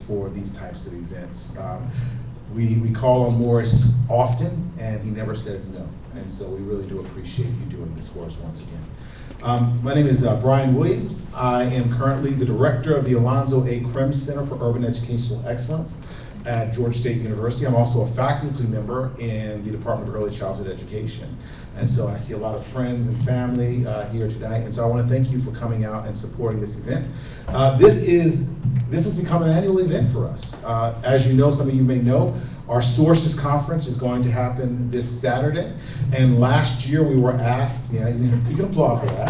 for these types of events. We call on Morris often, and he never says no. And so we really do appreciate you doing this for us once again. My name is Brian Williams. I am currently the director of the Alonzo A. Krim Center for Urban Educational Excellence at Georgia State University. I'm also a faculty member in the Department of Early Childhood Education. And so I see a lot of friends and family here tonight. And so I want to thank you for coming out and supporting this event. This has become an annual event for us. As you know, some of you may know, our Sources Conference is going to happen this Saturday. And last year we were asked, you can applaud for that.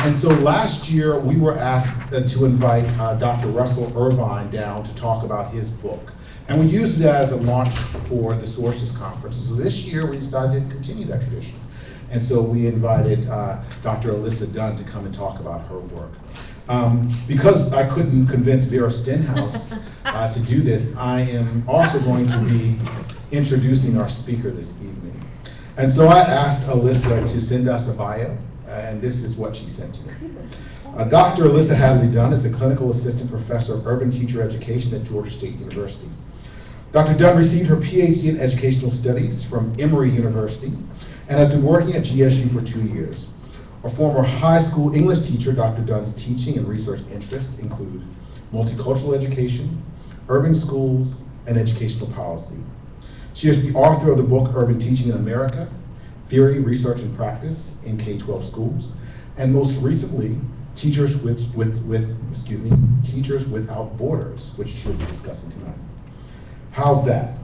And so last year we were asked to invite Dr. Russell Irvine down to talk about his book. And we used it as a launch for the Sources Conference. So this year we decided to continue that tradition. And so we invited Dr. Alyssa Dunn to come and talk about her work. Because I couldn't convince Vera Stenhouse to do this, I am also going to be introducing our speaker this evening. And so I asked Alyssa to send us a bio, and this is what she sent to me. Dr. Alyssa Hadley Dunn is a clinical assistant professor of urban teacher education at Georgia State University. Dr. Dunn received her PhD in educational studies from Emory University and has been working at GSU for 2 years. A former high school English teacher, Dr. Dunn's teaching and research interests include multicultural education, urban schools, and educational policy. She is the author of the book Urban Teaching in America, Theory, Research, and Practice in K-12 Schools, and most recently, Teachers Without Borders, which she'll be discussing tonight. How's that?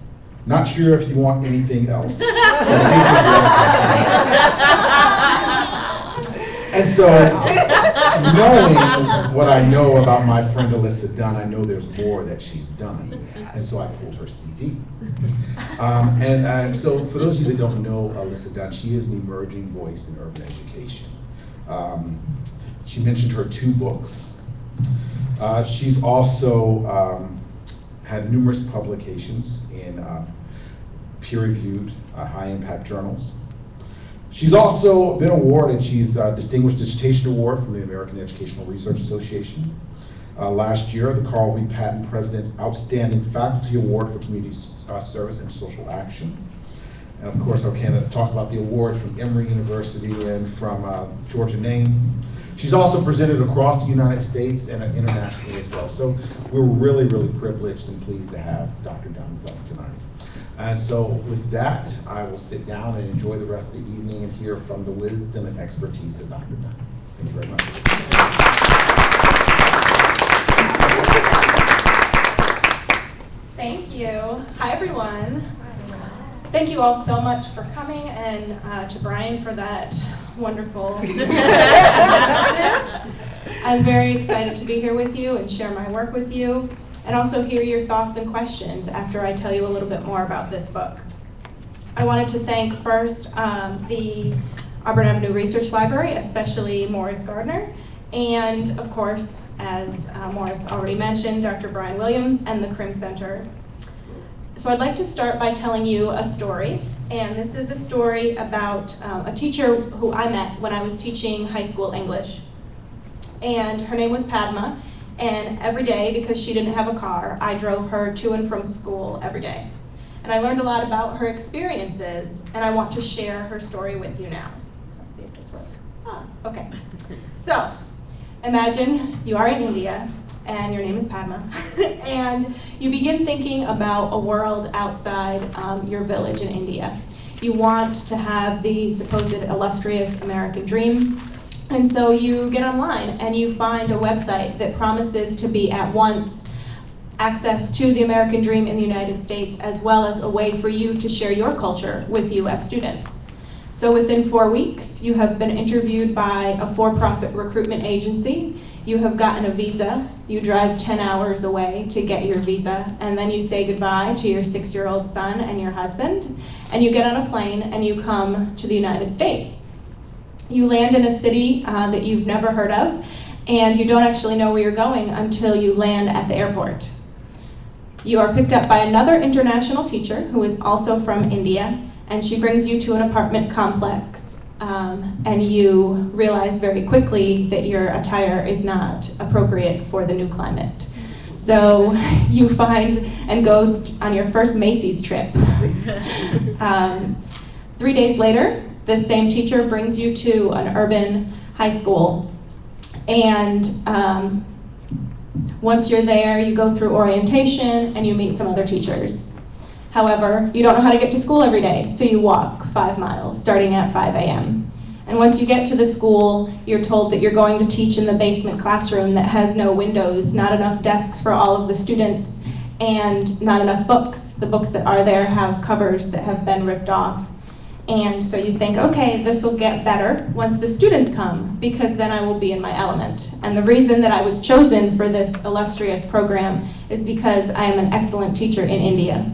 Not sure if you want anything else. And so, knowing what I know about my friend Alyssa Dunn, I know there's more that she's done. And so I pulled her CV. And so for those of you that don't know Alyssa Dunn, she is an emerging voice in urban education. She mentioned her 2 books. She's also had numerous publications in peer-reviewed, high-impact journals. She's also been awarded, she's a Distinguished Dissertation Award from the American Educational Research Association. Last year, the Carl V. Patton President's Outstanding Faculty Award for Community Service and Social Action. And of course, I can't talk about the award from Emory University and from Georgia Name. She's also presented across the United States and internationally as well. So we're really, really privileged and pleased to have Dr. Dunn with us tonight. And so with that, I will sit down and enjoy the rest of the evening and hear from the wisdom and expertise of Dr. Dunn. Thank you very much. Thank you. Hi, everyone. Thank you all so much for coming, and to Brian for that wonderful introduction. I'm very excited to be here with you and share my work with you, and also hear your thoughts and questions after I tell you a little bit more about this book. I wanted to thank first the Auburn Avenue Research Library, especially Morris Gardner, and of course, as Morris already mentioned, Dr. Brian Williams and the Krim Center. So I'd like to start by telling you a story, and this is a story about a teacher who I met when I was teaching high school English. And her name was Padma, and every day, because she didn't have a car, I drove her to and from school every day. And I learned a lot about her experiences, and I want to share her story with you now. Let's see if this works. Okay. So, imagine you are in India, and your name is Padma, and you begin thinking about a world outside your village in India. You want to have the supposed illustrious American dream, and so you get online and you find a website that promises to be at once access to the American dream in the United States, as well as a way for you to share your culture with US students. So within 4 weeks, you have been interviewed by a for-profit recruitment agency. You have gotten a visa, you drive 10 hours away to get your visa, and then you say goodbye to your 6-year-old son and your husband, and you get on a plane and you come to the United States. You land in a city that you've never heard of, and you don't actually know where you're going until you land at the airport. You are picked up by another international teacher who is also from India, and she brings you to an apartment complex and you realize very quickly that your attire is not appropriate for the new climate. So you find and go on your first Macy's trip. 3 days later, this same teacher brings you to an urban high school, and once you're there, you go through orientation and you meet some other teachers. However, you don't know how to get to school every day, so you walk 5 miles, starting at 5 a.m. And once you get to the school, you're told that you're going to teach in the basement classroom that has no windows, not enough desks for all of the students, and not enough books. The books that are there have covers that have been ripped off. And so you think, okay, this will get better once the students come, because then I will be in my element. And the reason that I was chosen for this illustrious program is because I am an excellent teacher in India.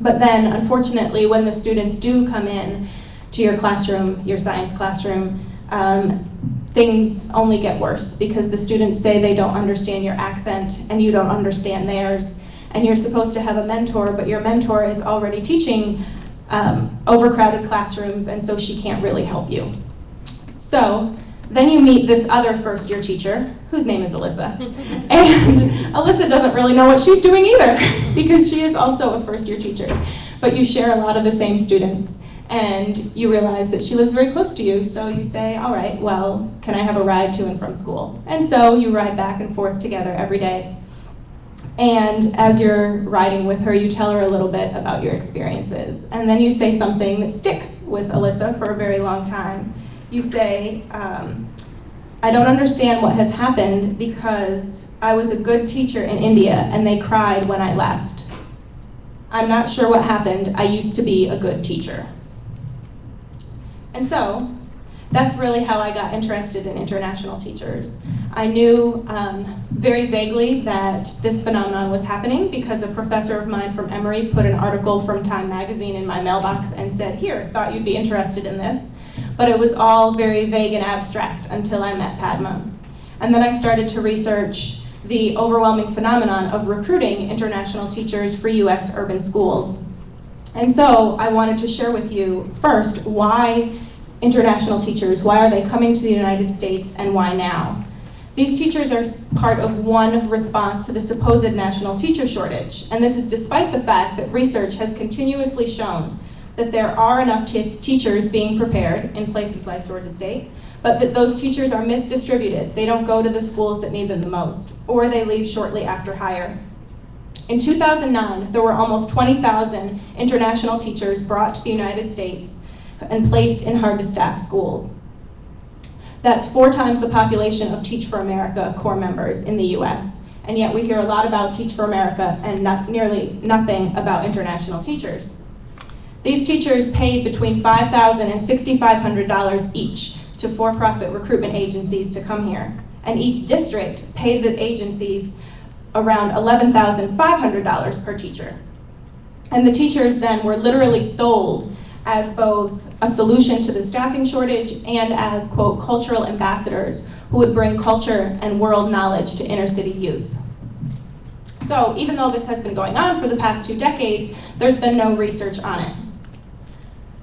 But then, unfortunately, when the students do come in to your classroom, your science classroom, things only get worse, because the students say they don't understand your accent and you don't understand theirs. And you're supposed to have a mentor, but your mentor is already teaching overcrowded classrooms, and so she can't really help you. So then you meet this other first-year teacher, whose name is Alyssa. And Alyssa doesn't really know what she's doing either, because she is also a first-year teacher. But you share a lot of the same students, and you realize that she lives very close to you, so you say, all right, well, can I have a ride to and from school? And so you ride back and forth together every day. And as you're riding with her, you tell her a little bit about your experiences. And then you say something that sticks with Alyssa for a very long time. You say, I don't understand what has happened, because I was a good teacher in India and they cried when I left. I'm not sure what happened. I used to be a good teacher. And so that's really how I got interested in international teachers. I knew very vaguely that this phenomenon was happening because a professor of mine from Emory put an article from Time magazine in my mailbox and said, here, thought you'd be interested in this. But it was all very vague and abstract until I met Padma. And then I started to research the overwhelming phenomenon of recruiting international teachers for US urban schools. And so I wanted to share with you first, why international teachers, why are they coming to the United States, and why now? These teachers are part of one response to the supposed national teacher shortage, and this is despite the fact that research has continuously shown that there are enough teachers being prepared in places like Georgia State, but that those teachers are misdistributed. They don't go to the schools that need them the most, or they leave shortly after hire. In 2009, there were almost 20,000 international teachers brought to the United States and placed in hard-to-staff schools. That's 4 times the population of Teach for America core members in the US. And yet we hear a lot about Teach for America and nearly nothing about international teachers. These teachers paid between $5,000 and $6,500 each to for-profit recruitment agencies to come here. And each district paid the agencies around $11,500 per teacher. And the teachers then were literally sold as both a solution to the staffing shortage and as, quote, cultural ambassadors who would bring culture and world knowledge to inner city youth. So even though this has been going on for the past 2 decades, there's been no research on it.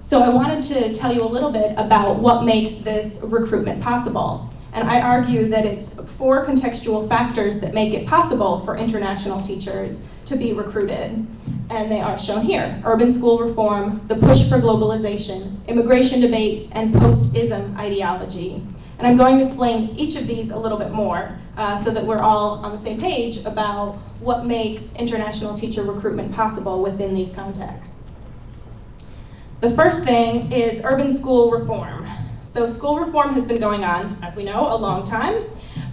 So I wanted to tell you a little bit about what makes this recruitment possible. And I argue that it's 4 contextual factors that make it possible for international teachers to be recruited. And they are shown here: urban school reform, the push for globalization, immigration debates, and post-ism ideology. And I'm going to explain each of these a little bit more so that we're all on the same page about what makes international teacher recruitment possible within these contexts. The first thing is urban school reform. So school reform has been going on, as we know, a long time,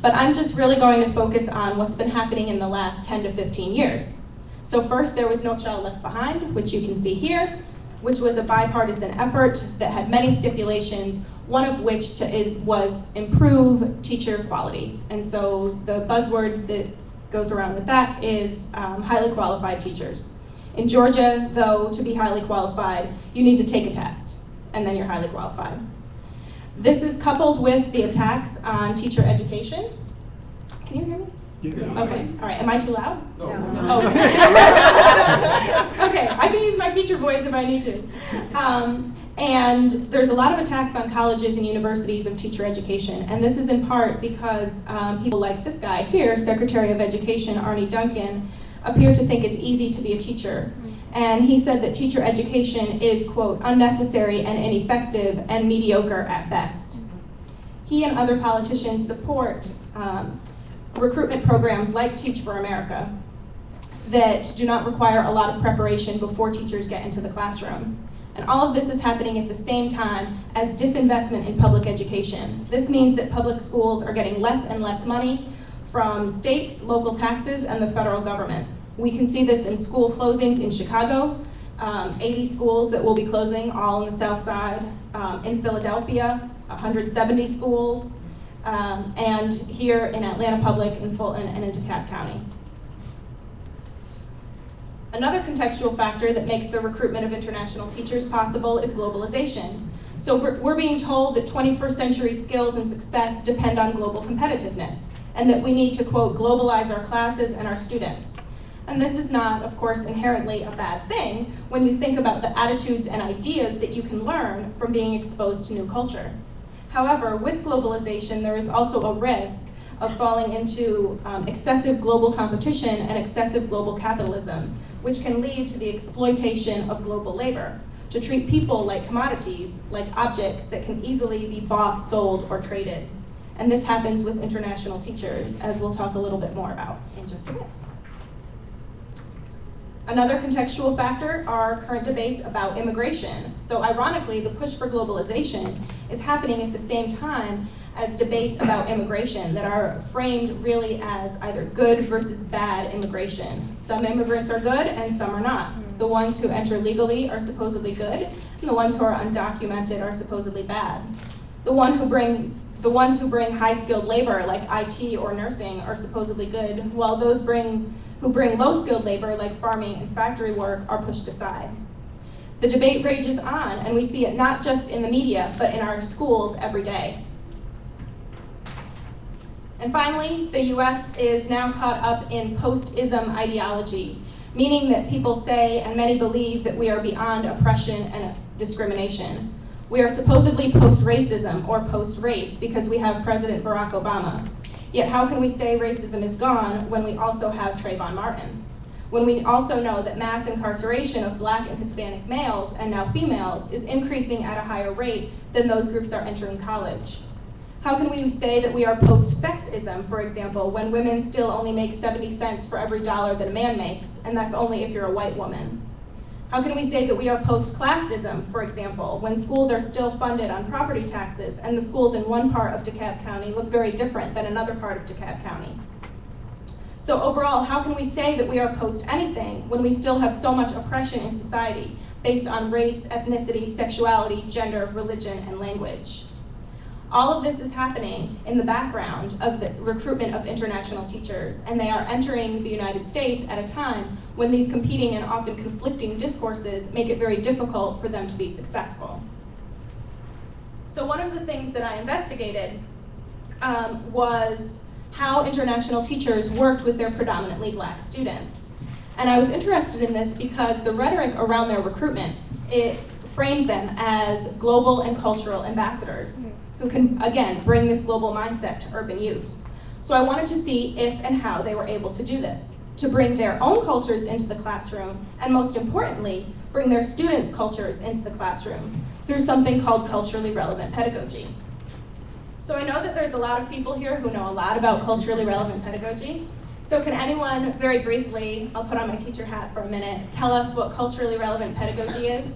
but I'm just really going to focus on what's been happening in the last 10 to 15 years. So first, there was No Child Left Behind, which you can see here, which was a bipartisan effort that had many stipulations, one of which was improve teacher quality. And so the buzzword that goes around with that is highly qualified teachers. In Georgia, though, to be highly qualified, you need to take a test, and then you're highly qualified. This is coupled with the attacks on teacher education. Can you hear me? Yeah. Okay, all right, am I too loud? No. Oh. Okay, I can use my teacher voice if I need to. And there's a lot of attacks on colleges and universities of teacher education, and this is in part because people like this guy here, Secretary of Education Arne Duncan, appear to think it's easy to be a teacher. And he said that teacher education is, quote, unnecessary and ineffective and mediocre at best. He and other politicians support recruitment programs like Teach for America that do not require a lot of preparation before teachers get into the classroom. And all of this is happening at the same time as disinvestment in public education. This means that public schools are getting less and less money from states, local taxes, and the federal government. We can see this in school closings in Chicago, 80 schools that will be closing all on the south side. In Philadelphia, 170 schools, and here in Atlanta Public, in Fulton, and in DeKalb County. Another contextual factor that makes the recruitment of international teachers possible is globalization. So we're being told that 21st century skills and success depend on global competitiveness, and that we need to, quote, globalize our classes and our students. And this is not, of course, inherently a bad thing when you think about the attitudes and ideas that you can learn from being exposed to new culture. However, with globalization, there is also a risk of falling into excessive global competition and excessive global capitalism, which can lead to the exploitation of global labor, to treat people like commodities, like objects that can easily be bought, sold, or traded. And this happens with international teachers, as we'll talk a little bit more about in just a bit. Another contextual factor are current debates about immigration. So ironically, the push for globalization is happening at the same time as debates about immigration that are framed really as either good versus bad immigration. Some immigrants are good and some are not. The ones who enter legally are supposedly good, and the ones who are undocumented are supposedly bad. The ones who bring high-skilled labor like IT or nursing are supposedly good, while those who bring low-skilled labor like farming and factory work are pushed aside. The debate rages on, and we see it not just in the media, but in our schools every day. And finally, the US is now caught up in post-ism ideology, meaning that people say, and many believe, that we are beyond oppression and discrimination. We are supposedly post-racism or post-race because we have President Barack Obama. Yet how can we say racism is gone when we also have Trayvon Martin? When we also know that mass incarceration of Black and Hispanic males, and now females, is increasing at a higher rate than those groups are entering college? How can we say that we are post-sexism, for example, when women still only make 70 cents for every dollar that a man makes, and that's only if you're a white woman? How can we say that we are post-classism, for example, when schools are still funded on property taxes and the schools in one part of DeKalb County look very different than another part of DeKalb County? So overall, how can we say that we are post-anything when we still have so much oppression in society based on race, ethnicity, sexuality, gender, religion, and language? All of this is happening in the background of the recruitment of international teachers, and they are entering the United States at a time when these competing and often conflicting discourses make it very difficult for them to be successful. So one of the things that I investigated was how international teachers worked with their predominantly Black students. And I was interested in this because the rhetoric around their recruitment, it frames them as global and cultural ambassadors who can, again, bring this global mindset to urban youth. So I wanted to see if and how they were able to do this, to bring their own cultures into the classroom, and most importantly, bring their students' cultures into the classroom through something called culturally relevant pedagogy. So I know that there's a lot of people here who know a lot about culturally relevant pedagogy. So can anyone, very briefly, I'll put on my teacher hat for a minute, tell us what culturally relevant pedagogy is?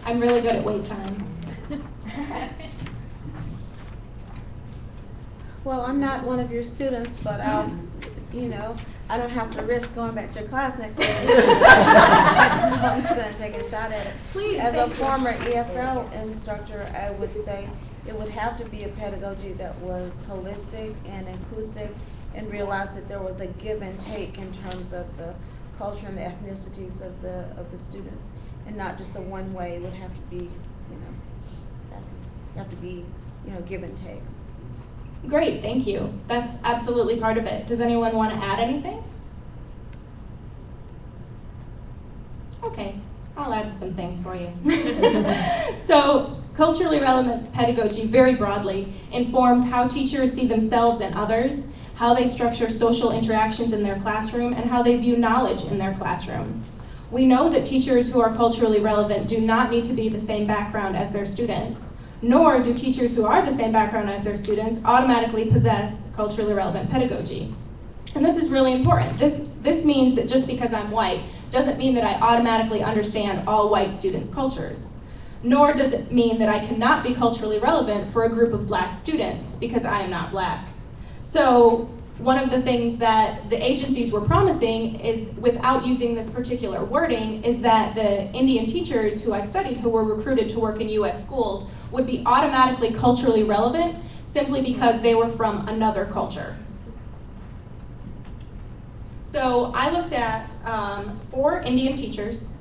I'm really good at wait time. Well, I'm not one of your students, but I don't have to risk going back to your class next week. So I'm just going to take a shot at it. Please, as a thank you. former ESL instructor, I would say it would have to be a pedagogy that was holistic and inclusive, and realize that there was a give and take in terms of the culture and the ethnicities of the students, and not just a one way. It would have to be, give and take. Great, thank you. That's absolutely part of it. Does anyone want to add anything? Okay, I'll add some things for you. So, culturally relevant pedagogy, very broadly, informs how teachers see themselves and others, how they structure social interactions in their classroom, and how they view knowledge in their classroom. We know that teachers who are culturally relevant do not need to be the same background as their students, nor do teachers who are the same background as their students automatically possess culturally relevant pedagogy. And this is really important. This means that just because I'm white doesn't mean that I automatically understand all white students' cultures. Nor does it mean that I cannot be culturally relevant for a group of black students because I am not black. So one of the things that the agencies were promising is, without using this particular wording, is that the Indian teachers who I studied who were recruited to work in US schools would be automatically culturally relevant simply because they were from another culture. So I looked at 4 Indian teachers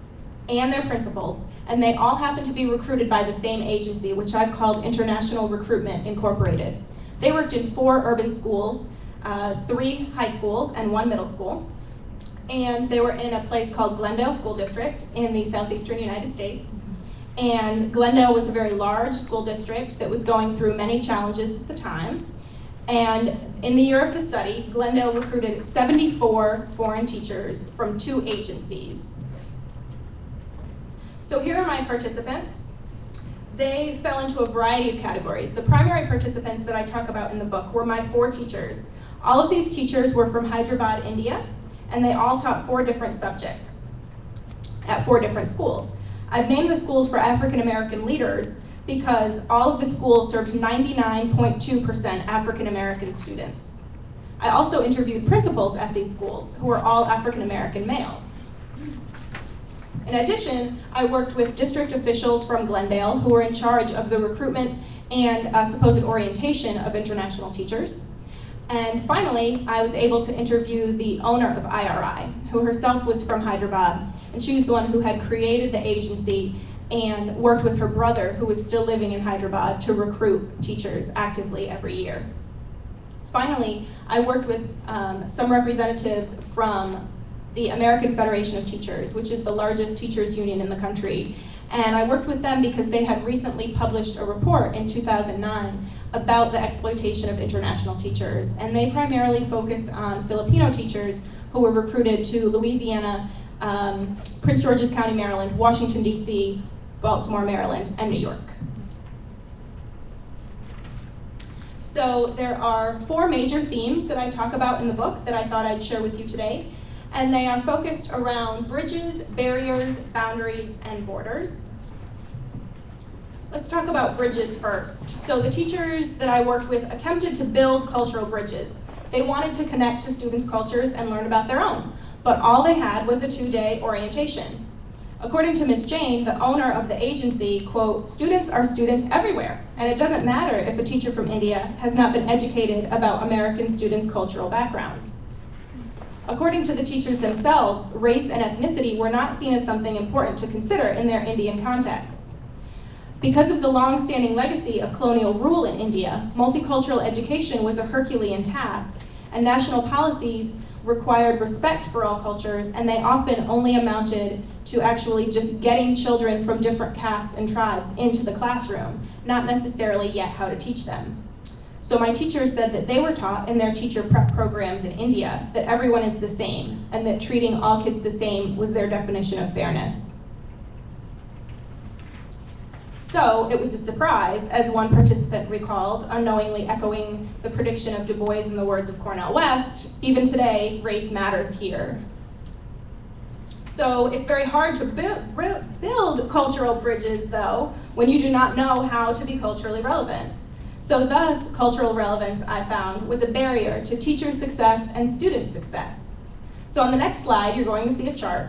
and their principals, and they all happened to be recruited by the same agency, which I've called International Recruitment Incorporated. They worked in 4 urban schools, 3 high schools, and 1 middle school. And they were in a place called Glendale School District in the southeastern United States. And Glendale was a very large school district that was going through many challenges at the time. And in the year of the study, Glendale recruited 74 foreign teachers from 2 agencies. So here are my participants. They fell into a variety of categories. The primary participants that I talk about in the book were my 4 teachers. All of these teachers were from Hyderabad, India, and they all taught 4 different subjects at 4 different schools. I've named the schools for African American leaders because all of the schools served 99.2% African American students. I also interviewed principals at these schools who were all African American males. In addition, I worked with district officials from Glendale who were in charge of the recruitment and supposed orientation of international teachers. And finally, I was able to interview the owner of IRI, who herself was from Hyderabad, and she was the one who had created the agency and worked with her brother, who was still living in Hyderabad, to recruit teachers actively every year. Finally, I worked with some representatives from the American Federation of Teachers, which is the largest teachers union in the country. And I worked with them because they had recently published a report in 2009 about the exploitation of international teachers. And they primarily focused on Filipino teachers who were recruited to Louisiana, Prince George's County, Maryland, Washington, D.C., Baltimore, Maryland, and New York. So there are 4 major themes that I talk about in the book that I thought I'd share with you today. And they are focused around bridges, barriers, boundaries, and borders. Let's talk about bridges first. So the teachers that I worked with attempted to build cultural bridges. They wanted to connect to students' cultures and learn about their own, but all they had was a 2-day orientation. According to Ms. Jane, the owner of the agency, quote, "Students are students everywhere, and it doesn't matter if a teacher from India has not been educated about American students' cultural backgrounds." According to the teachers themselves, race and ethnicity were not seen as something important to consider in their Indian contexts. Because of the long-standing legacy of colonial rule in India, multicultural education was a Herculean task, and national policies required respect for all cultures, and they often only amounted to actually just getting children from different castes and tribes into the classroom, not necessarily yet how to teach them. So my teachers said that they were taught in their teacher prep programs in India that everyone is the same, and that treating all kids the same was their definition of fairness. So it was a surprise, as one participant recalled, unknowingly echoing the prediction of Du Bois in the words of Cornel West, "Even today, race matters here." So it's very hard to build cultural bridges, though, when you do not know how to be culturally relevant. So thus, cultural relevance, I found, was a barrier to teacher success and student success. So on the next slide, you're going to see a chart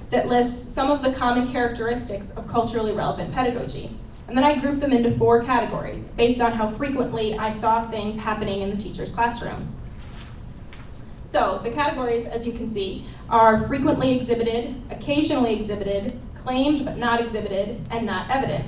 that lists some of the common characteristics of culturally relevant pedagogy. And then I grouped them into 4 categories based on how frequently I saw things happening in the teachers' classrooms. So the categories, as you can see, are frequently exhibited, occasionally exhibited, claimed but not exhibited, and not evident.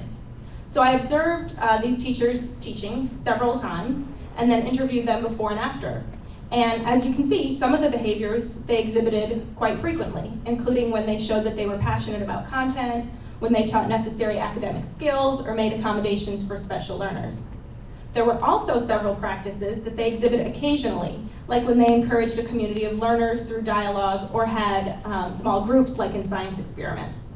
So I observed these teachers teaching several times, and then interviewed them before and after. And as you can see, some of the behaviors they exhibited quite frequently, including when they showed that they were passionate about content, when they taught necessary academic skills, or made accommodations for special learners. There were also several practices that they exhibit occasionally, like when they encouraged a community of learners through dialogue or had small groups like in science experiments.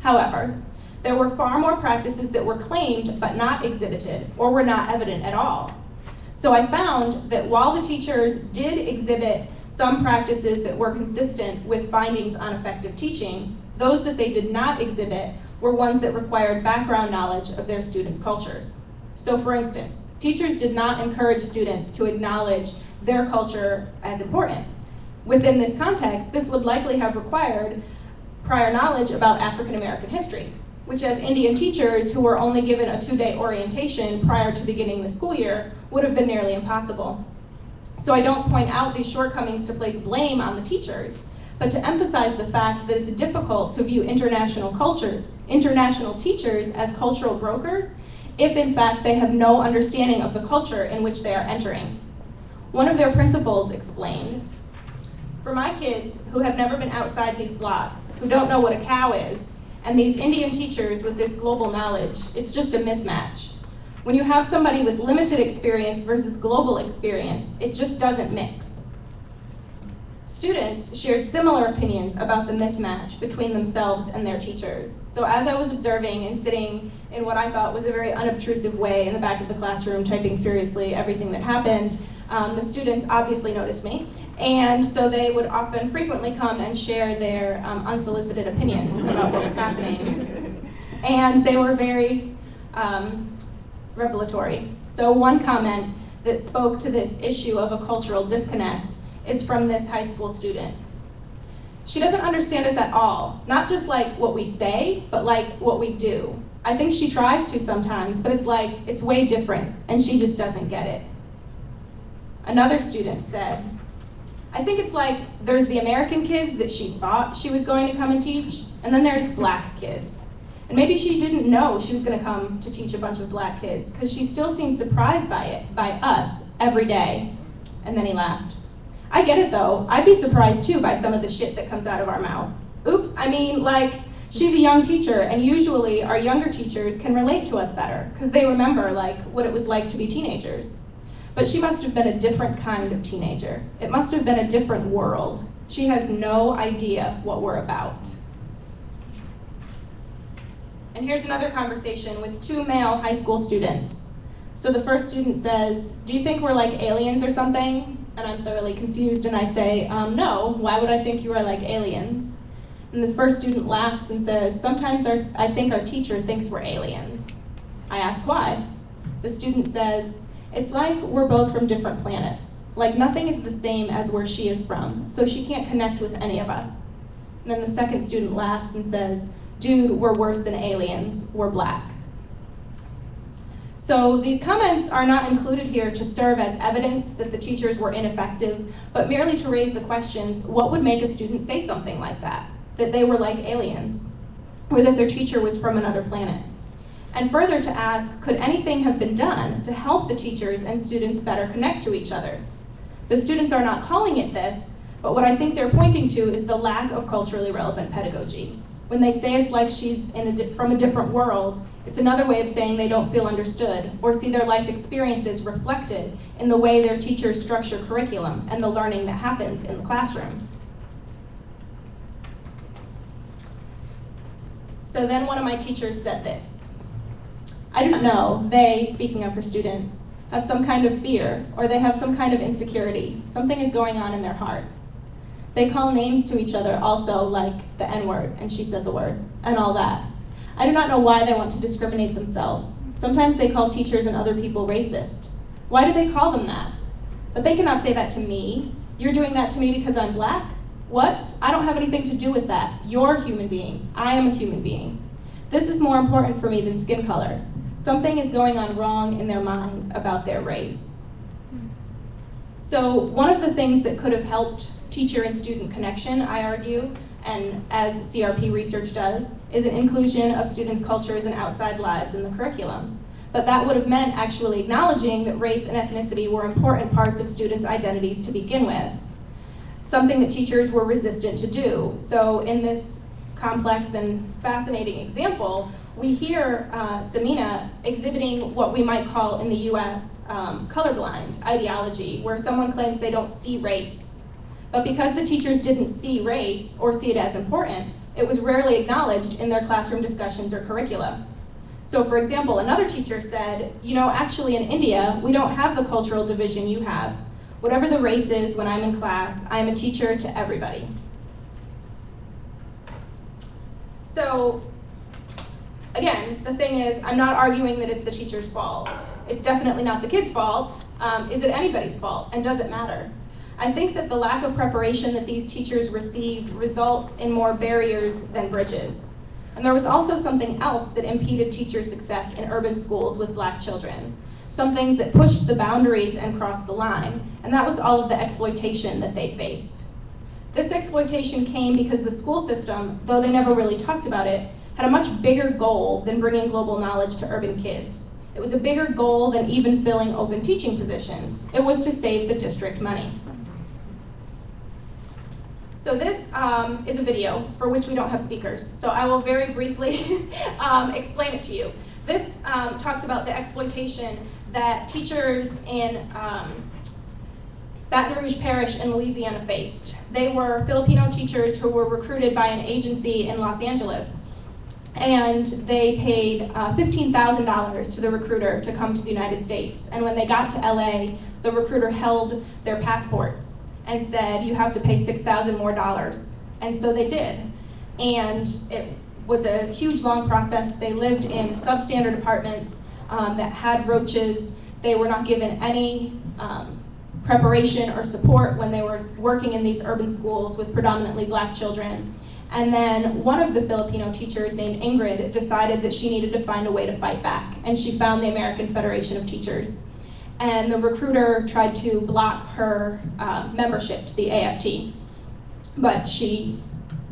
However, there were far more practices that were claimed but not exhibited or were not evident at all. So I found that while the teachers did exhibit some practices that were consistent with findings on effective teaching, those that they did not exhibit were ones that required background knowledge of their students' cultures. So for instance, teachers did not encourage students to acknowledge their culture as important. Within this context, this would likely have required prior knowledge about African American history, which as Indian teachers who were only given a 2-day orientation prior to beginning the school year would have been nearly impossible. So I don't point out these shortcomings to place blame on the teachers, but to emphasize the fact that it's difficult to view international teachers as cultural brokers if in fact they have no understanding of the culture in which they are entering. One of their principals explained, "For my kids who have never been outside these blocks, who don't know what a cow is, and these Indian teachers with this global knowledge, it's just a mismatch. When you have somebody with limited experience versus global experience, it just doesn't mix." Students shared similar opinions about the mismatch between themselves and their teachers. So as I was observing and sitting in what I thought was a very unobtrusive way in the back of the classroom, typing furiously everything that happened, the students obviously noticed me. And so they would often frequently come and share their unsolicited opinions about what was happening. And they were very revelatory. So one comment that spoke to this issue of a cultural disconnect is from this high school student. "She doesn't understand us at all, not just like what we say, but like what we do. I think she tries to sometimes, but it's way different, and she just doesn't get it." Another student said, "I think it's like there's the American kids that she thought she was going to come and teach, and then there's black kids. And maybe she didn't know she was going to come to teach a bunch of black kids, because she still seems surprised by it, by us, every day." And then he laughed. "I get it though. I'd be surprised too by some of the shit that comes out of our mouth. Oops, I mean, she's a young teacher, and usually our younger teachers can relate to us better, because they remember what it was like to be teenagers. But she must have been a different kind of teenager. It must have been a different world. She has no idea what we're about." And here's another conversation with 2 male high school students. So the first student says, "Do you think we're like aliens or something?" And I'm thoroughly confused, and I say, "No, why would I think you are like aliens?" And the first student laughs and says, "Sometimes I think our teacher thinks we're aliens." I ask why. The student says, "It's like we're both from different planets. Like nothing is the same as where she is from, so she can't connect with any of us." And then the second student laughs and says, "Dude, we're worse than aliens, we're black." So these comments are not included here to serve as evidence that the teachers were ineffective, but merely to raise the questions, what would make a student say something like that they were like aliens, or that their teacher was from another planet? And further to ask, could anything have been done to help the teachers and students better connect to each other? The students are not calling it this, but what I think they're pointing to is the lack of culturally relevant pedagogy. When they say it's like she's from a different world, it's another way of saying they don't feel understood or see their life experiences reflected in the way their teachers structure curriculum and the learning that happens in the classroom. So then one of my teachers said this, "I do not know, they," speaking of her students, "have some kind of fear or they have some kind of insecurity. Something is going on in their hearts. They call names to each other also, like the N-word," and she said the word, "and all that. I do not know why they want to discriminate themselves. Sometimes they call teachers and other people racist. Why do they call them that? But they cannot say that to me. You're doing that to me because I'm black? What? I don't have anything to do with that. You're a human being. I am a human being. This is more important for me than skin color. Something is going on wrong in their minds about their race." So one of the things that could have helped teacher and student connection, I argue, and as CRP research does, is an inclusion of students' cultures and outside lives in the curriculum. but that would have meant actually acknowledging that race and ethnicity were important parts of students' identities to begin with, something that teachers were resistant to do. So in this complex and fascinating example, we hear Samina exhibiting what we might call in the US colorblind ideology, where someone claims they don't see race. But because the teachers didn't see race or see it as important, it was rarely acknowledged in their classroom discussions or curricula. So for example, another teacher said, you know, actually in India, we don't have the cultural division you have. Whatever the race is when I'm in class, I'm a teacher to everybody. So again, the thing is, I'm not arguing that it's the teacher's fault. It's definitely not the kid's fault. Is it anybody's fault? And does it matter? I think that the lack of preparation that these teachers received results in more barriers than bridges. And there was also something else that impeded teacher success in urban schools with Black children. Some things that pushed the boundaries and crossed the line, and that was all of the exploitation that they faced. This exploitation came because the school system, though they never really talked about it, had a much bigger goal than bringing global knowledge to urban kids. It was a bigger goal than even filling open teaching positions. It was to save the district money. So this is a video for which we don't have speakers. So I will very briefly explain it to you. This talks about the exploitation that teachers in Baton Rouge Parish in Louisiana faced. They were Filipino teachers who were recruited by an agency in Los Angeles. And they paid $15,000 to the recruiter to come to the United States. And when they got to LA, the recruiter held their passports and said, you have to pay $6,000 more. And so they did. And it was a huge, long process. They lived in substandard apartments that had roaches. They were not given any preparation or support when they were working in these urban schools with predominantly Black children. And then one of the Filipino teachers named Ingrid decided that she needed to find a way to fight back. And she found the American Federation of Teachers. And the recruiter tried to block her membership to the AFT. But she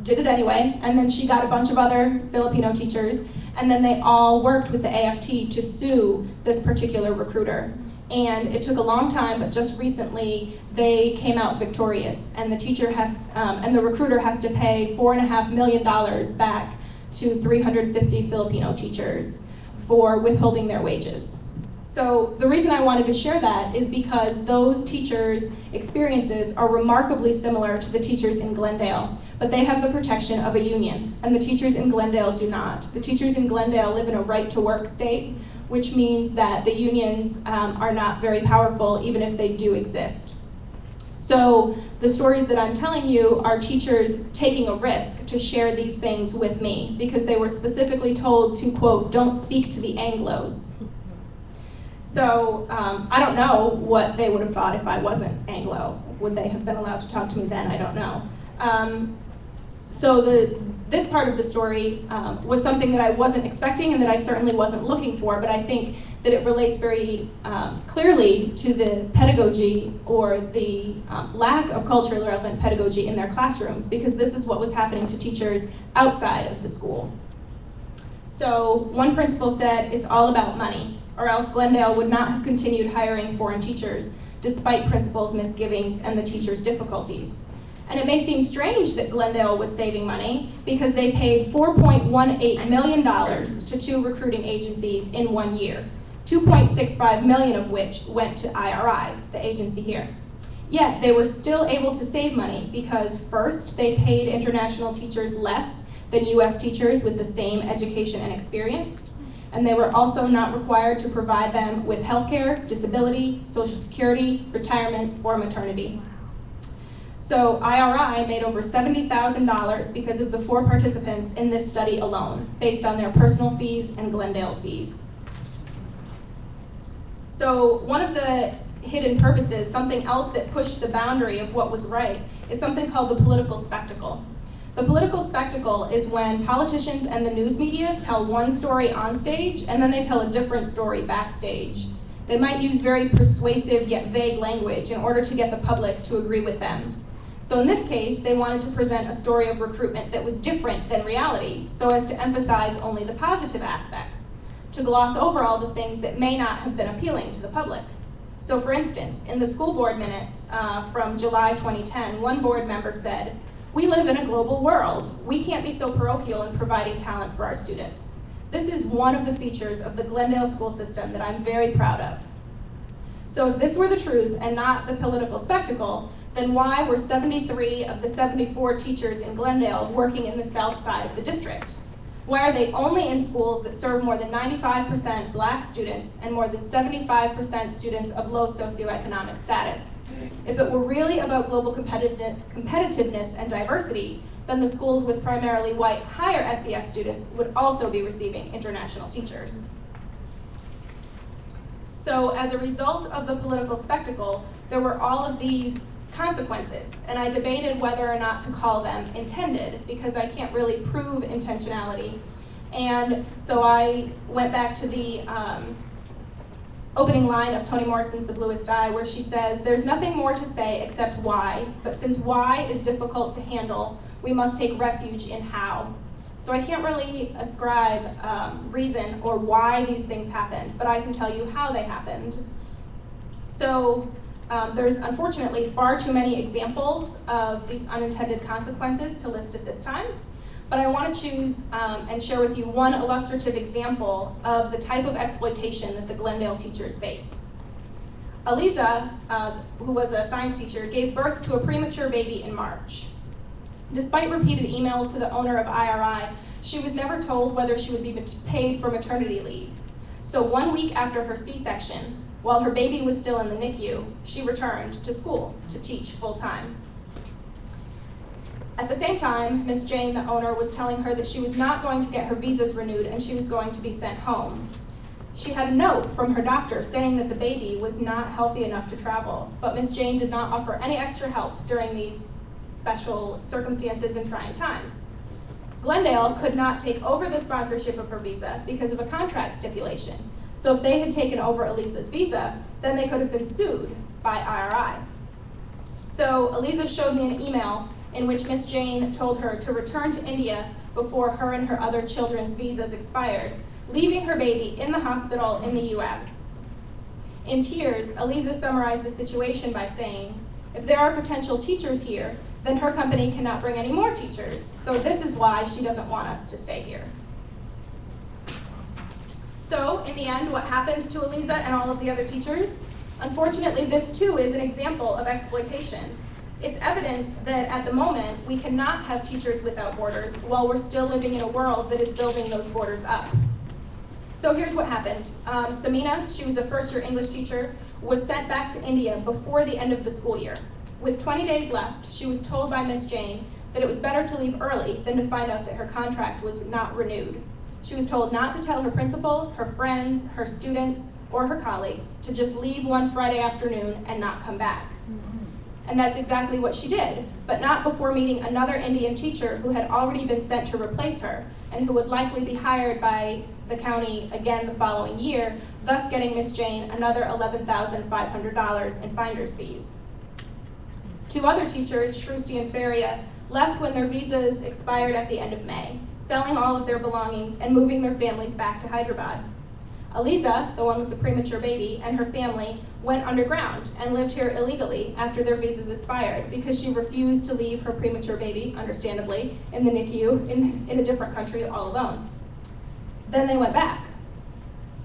did it anyway, and then she got a bunch of other Filipino teachers, and then they all worked with the AFT to sue this particular recruiter. And it took a long time, but just recently they came out victorious, and the teacher has, and the recruiter has to pay $4.5 million back to 350 Filipino teachers for withholding their wages. So the reason I wanted to share that is because those teachers' experiences are remarkably similar to the teachers in Glendale, but they have the protection of a union, and the teachers in Glendale do not. The teachers in Glendale live in a right-to-work state, which means that the unions are not very powerful, even if they do exist. So the stories that I'm telling you are teachers taking a risk to share these things with me, because they were specifically told to, quote, don't speak to the Anglos. So I don't know what they would have thought if I wasn't Anglo. Would they have been allowed to talk to me then? I don't know. So this part of the story was something that I wasn't expecting and that I certainly wasn't looking for, but I think that it relates very clearly to the pedagogy or the lack of culturally relevant pedagogy in their classrooms, because this is what was happening to teachers outside of the school. So one principal said, it's all about money, or else Glendale would not have continued hiring foreign teachers, despite principals' misgivings and the teachers' difficulties. And it may seem strange that Glendale was saving money, because they paid $4.18 million to 2 recruiting agencies in 1 year, $2.65 million of which went to IRI, the agency here. Yet they were still able to save money because first, they paid international teachers less than US teachers with the same education and experience. And they were also not required to provide them with healthcare, disability, Social Security, retirement, or maternity. So IRI made over $70,000 because of the 4 participants in this study alone, based on their personal fees and Glendale fees. So one of the hidden purposes, something else that pushed the boundary of what was right, is something called the political spectacle. The political spectacle is when politicians and the news media tell one story on stage and then they tell a different story backstage. They might use very persuasive yet vague language in order to get the public to agree with them. So in this case, they wanted to present a story of recruitment that was different than reality, so as to emphasize only the positive aspects. to gloss over all the things that may not have been appealing to the public. So for instance, in the school board minutes from July 2010, one board member said, "We live in a global world. We can't be so parochial in providing talent for our students." This is one of the features of the Glendale school system that I'm very proud of. So if this were the truth and not the political spectacle, then why were 73 of the 74 teachers in Glendale working in the south side of the district? Why are they only in schools that serve more than 95% Black students and more than 75% students of low socioeconomic status? If it were really about global competitiveness and diversity, then the schools with primarily white higher SES students would also be receiving international teachers. So as a result of the political spectacle, there were all of these consequences, and I debated whether or not to call them intended, because I can't really prove intentionality. And so I went back to the opening line of Toni Morrison's The Bluest Eye, where she says, "There's nothing more to say except why, but since why is difficult to handle, we must take refuge in how." So I can't really ascribe reason or why these things happened, but I can tell you how they happened. So there's unfortunately far too many examples of these unintended consequences to list at this time, but I want to choose and share with you one illustrative example of the type of exploitation that the Glendale teachers face. Aliza, who was a science teacher, gave birth to a premature baby in March. Despite repeated emails to the owner of IRI, she was never told whether she would be paid for maternity leave. So 1 week after her C-section, while her baby was still in the NICU, she returned to school to teach full-time. At the same time, Miss Jane, the owner, was telling her that she was not going to get her visas renewed and she was going to be sent home. She had a note from her doctor saying that the baby was not healthy enough to travel, but Miss Jane did not offer any extra help during these special circumstances and trying times. Glendale could not take over the sponsorship of her visa because of a contract stipulation. So if they had taken over Aliza's visa, then they could have been sued by IRI. So Aliza showed me an email in which Miss Jane told her to return to India before her and her other children's visas expired, leaving her baby in the hospital in the US. In tears, Aliza summarized the situation by saying, "If there are potential teachers here, then her company cannot bring any more teachers. So this is why she doesn't want us to stay here." So in the end, what happened to Aliza and all of the other teachers? Unfortunately, this too is an example of exploitation. It's evidence that at the moment, we cannot have teachers without borders while we're still living in a world that is building those borders up. So here's what happened. Samina, she was a first-year English teacher, was sent back to India before the end of the school year. With 20 days left, she was told by Miss Jane that it was better to leave early than to find out that her contract was not renewed. She was told not to tell her principal, her friends, her students, or her colleagues to just leave one Friday afternoon and not come back. And that's exactly what she did, but not before meeting another Indian teacher who had already been sent to replace her and who would likely be hired by the county again the following year, thus getting Miss Jane another $11,500 in finder's fees. Two other teachers, Shrusti and Faria, left when their visas expired at the end of May, selling all of their belongings and moving their families back to Hyderabad. Aliza, the one with the premature baby, and her family went underground and lived here illegally after their visas expired because she refused to leave her premature baby, understandably, in the NICU in a different country all alone. Then they went back.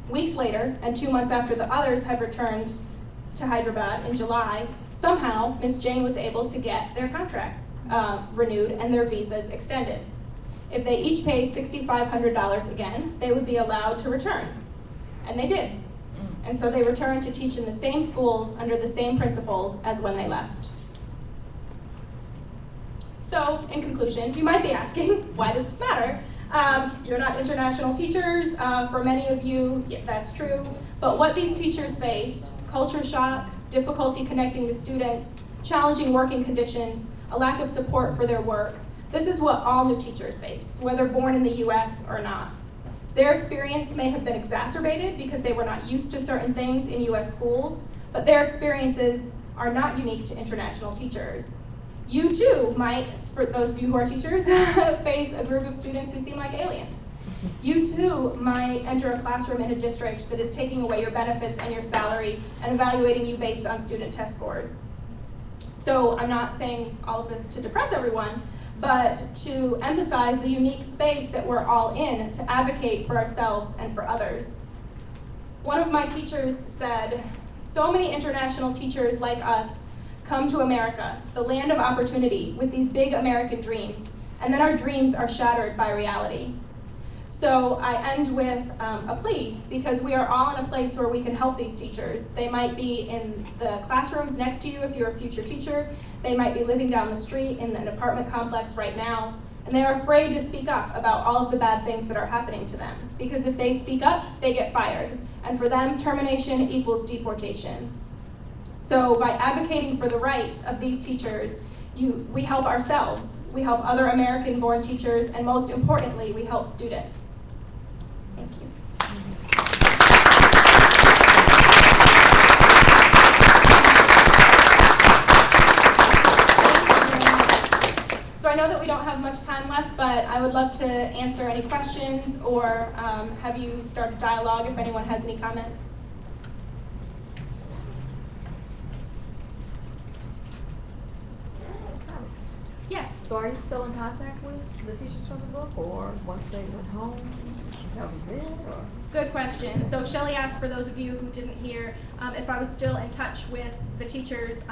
Weeks later, and 2 months after the others had returned to Hyderabad in July, somehow Miss Jane was able to get their contracts renewed and their visas extended. If they each paid $6,500 again, they would be allowed to return. And they did. And so they returned to teach in the same schools under the same principals as when they left. So, in conclusion, you might be asking, why does this matter? You're not international teachers. For many of you, yeah, that's true. But what these teachers faced, culture shock, difficulty connecting to students, challenging working conditions, a lack of support for their work, this is what all new teachers face, whether born in the US or not. Their experience may have been exacerbated because they were not used to certain things in US schools, but their experiences are not unique to international teachers. You too might, for those of you who are teachers, face a group of students who seem like aliens. You too might enter a classroom in a district that is taking away your benefits and your salary and evaluating you based on student test scores. So I'm not saying all of this to depress everyone, but to emphasize the unique space that we're all in to advocate for ourselves and for others. One of my teachers said, "So many international teachers like us come to America, the land of opportunity, with these big American dreams, and then our dreams are shattered by reality." So I end with a plea, because we are all in a place where we can help these teachers. They might be in the classrooms next to you if you're a future teacher. They might be living down the street in an apartment complex right now, and they are afraid to speak up about all of the bad things that are happening to them, because if they speak up, they get fired. And for them, termination equals deportation. So by advocating for the rights of these teachers, we help ourselves, we help other American-born teachers, and most importantly, we help students. Thank you. So I know that we don't have much time left, but I would love to answer any questions or have you start a dialogue if anyone has any comments. Yes. So are you still in contact with the teachers from the book, or once they went home, that was it, or? Good question. So Shelley asked, for those of you who didn't hear, if I was still in touch with the teachers